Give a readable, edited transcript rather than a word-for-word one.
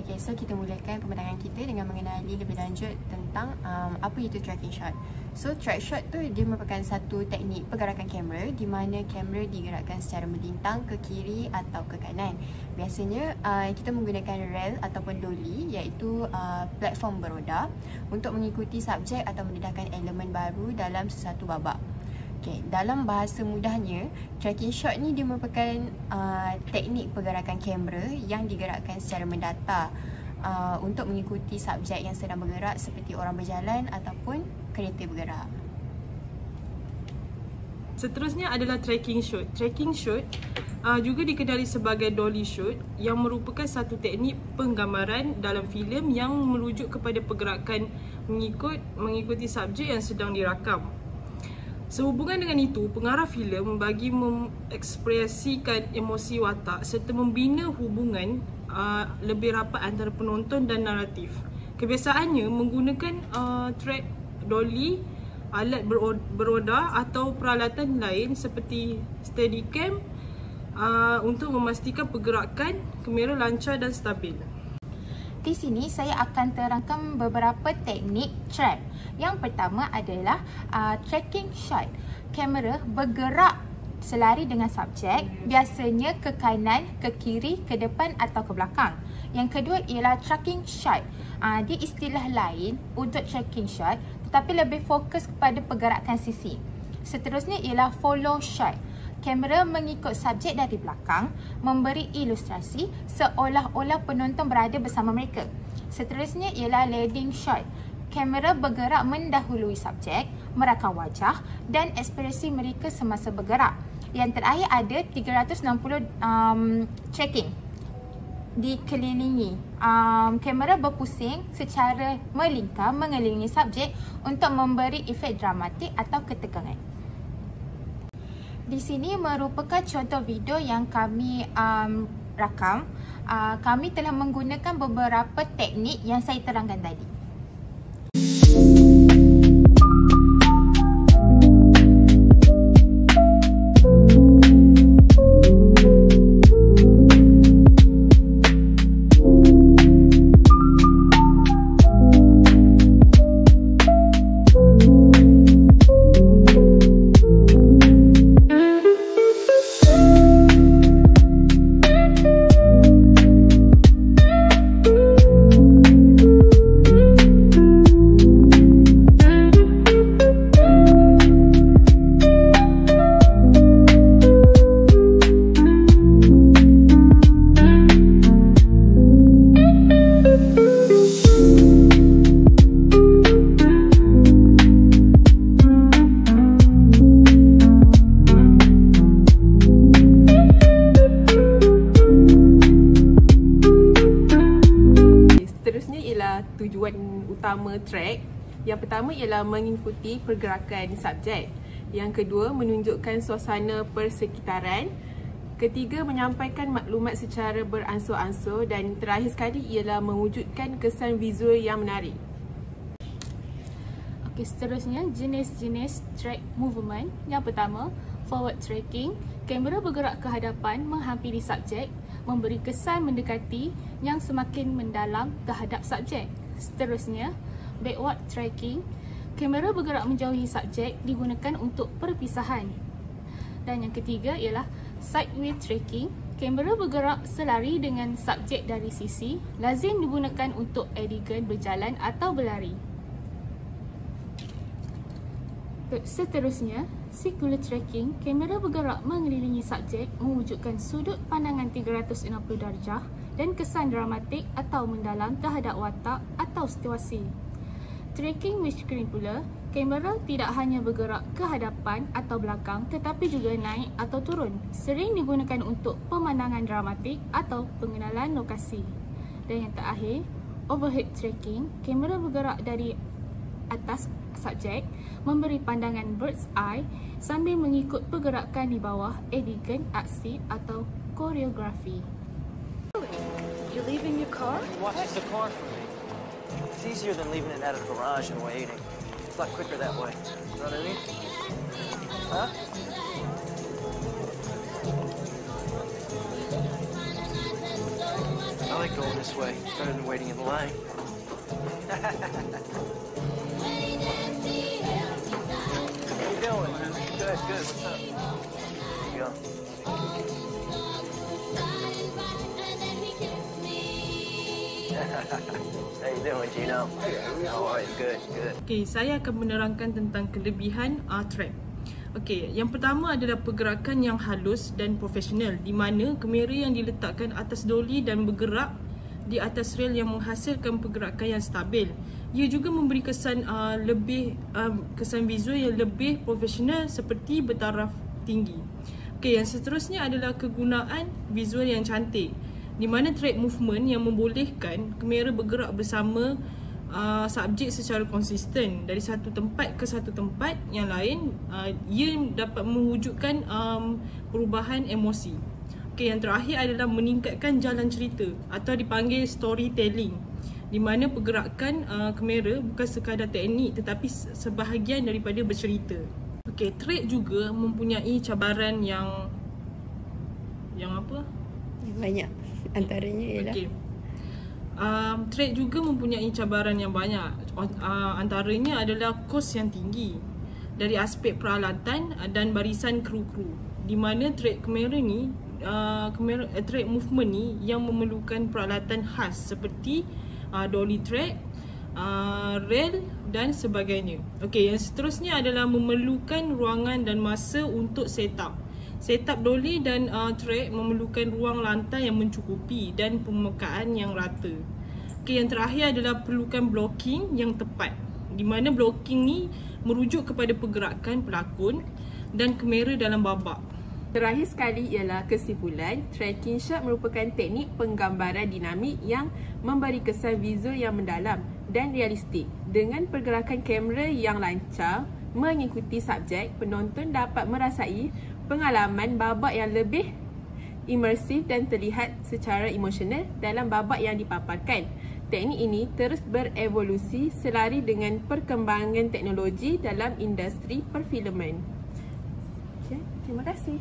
Okay, so kita mulakan pembentangan kita dengan mengenali lebih lanjut tentang apa itu tracking shot. So track shot tu dia merupakan satu teknik pergerakan kamera di mana kamera digerakkan secara melintang ke kiri atau ke kanan. Biasanya kita menggunakan rail ataupun dolly, iaitu platform beroda untuk mengikuti subjek atau mendedahkan elemen baru dalam sesuatu babak. Okay, dalam bahasa mudahnya, tracking shot ni dia merupakan teknik pergerakan kamera yang digerakkan secara mendatar untuk mengikuti subjek yang sedang bergerak seperti orang berjalan ataupun kereta bergerak. Seterusnya adalah tracking shot. Tracking shot juga dikenali sebagai dolly shot yang merupakan satu teknik penggambaran dalam filem yang merujuk kepada pergerakan mengikuti subjek yang sedang dirakam. Sehubungan dengan itu, pengarah filem bagi mengekspresikan emosi watak serta membina hubungan lebih rapat antara penonton dan naratif. Kebiasaannya menggunakan track dolly, alat beroda atau peralatan lain seperti steadicam untuk memastikan pergerakan kamera lancar dan stabil. Di sini saya akan terangkan beberapa teknik track. Yang pertama adalah tracking shot. Kamera bergerak selari dengan subjek, biasanya ke kanan, ke kiri, ke depan atau ke belakang. Yang kedua ialah tracking shot. Dia istilah lain untuk tracking shot tetapi lebih fokus kepada pergerakan sisi. Seterusnya ialah follow shot. Kamera mengikut subjek dari belakang, memberi ilustrasi seolah-olah penonton berada bersama mereka. Seterusnya ialah leading shot. Kamera bergerak mendahului subjek, merakam wajah dan ekspresi mereka semasa bergerak. Yang terakhir ada 360 tracking. Dikelilingi. Kamera berpusing secara melingkar mengelilingi subjek untuk memberi efek dramatik atau ketegangan. Di sini merupakan contoh video yang kami rakam. Kami telah menggunakan beberapa teknik yang saya terangkan tadi. Tujuan utama track. Yang pertama ialah mengikuti pergerakan subjek. Yang kedua, menunjukkan suasana persekitaran. Ketiga, menyampaikan maklumat secara beransur-ansur. Dan terakhir sekali ialah mewujudkan kesan visual yang menarik. Okey, seterusnya jenis-jenis track movement. Yang pertama, forward tracking. Kamera bergerak ke hadapan menghampiri subjek, memberi kesan mendekati yang semakin mendalam terhadap subjek. Seterusnya, backward tracking. Kamera bergerak menjauhi subjek, digunakan untuk perpisahan. Dan yang ketiga ialah sideway tracking. Kamera bergerak selari dengan subjek dari sisi, lazim digunakan untuk adegan berjalan atau berlari. Seterusnya, circular tracking. Kamera bergerak mengelilingi subjek, mewujudkan sudut pandangan 360 darjah dan kesan dramatik atau mendalam terhadap watak atau situasi. Tracking windscreen pula, kamera tidak hanya bergerak ke hadapan atau belakang tetapi juga naik atau turun. Sering digunakan untuk pemandangan dramatik atau pengenalan lokasi. Dan yang terakhir, overhead tracking. Kamera bergerak dari atas subjek, memberi pandangan bird's eye sambil mengikut pergerakan di bawah adegan aksi atau koreografi. You leaving your car? He watches the car for me. It's easier than leaving it at a garage and waiting. It's a lot quicker that way. You know what I mean? Huh? I like like going this way. It's better than waiting in the line. How you doing? Good, good. What's up? There you go. How you doing, Gino? How are you? Good, good. Okay, saya akan menerangkan tentang kelebihan trap. Okey, yang pertama adalah pergerakan yang halus dan profesional di mana kamera yang diletakkan atas dolly dan bergerak di atas rel yang menghasilkan pergerakan yang stabil. Ia juga memberi kesan kesan visual yang lebih profesional seperti bertaraf tinggi. Okey, yang seterusnya adalah kegunaan visual yang cantik di mana track movement yang membolehkan kamera bergerak bersama subjek secara konsisten dari satu tempat ke satu tempat yang lain. Ia dapat mewujudkan perubahan emosi. Okay, yang terakhir adalah meningkatkan jalan cerita atau dipanggil storytelling di mana pergerakan kamera bukan sekadar teknik tetapi sebahagian daripada bercerita. Okay, track juga mempunyai cabaran yang apa? Banyak. Antaranya ialah track juga mempunyai cabaran yang banyak. Antaranya adalah kos yang tinggi dari aspek peralatan dan barisan kru-kru di mana track kamera ni track movement ni yang memerlukan peralatan khas seperti dolly track, rel dan sebagainya. Okey, yang seterusnya adalah memerlukan ruangan dan masa untuk setup. Setup dolly dan track memerlukan ruang lantai yang mencukupi dan pemekaan yang rata. Okay, yang terakhir adalah perlukan blocking yang tepat di mana blocking ni merujuk kepada pergerakan pelakon dan kamera dalam babak. Terakhir sekali ialah kesimpulan, tracking shot merupakan teknik penggambaran dinamik yang memberi kesan visual yang mendalam dan realistik. Dengan pergerakan kamera yang lancar mengikuti subjek, penonton dapat merasai pengalaman babak yang lebih imersif dan terlihat secara emosional dalam babak yang dipaparkan. Teknik ini terus berevolusi selari dengan perkembangan teknologi dalam industri perfilman. Okay, terima kasih.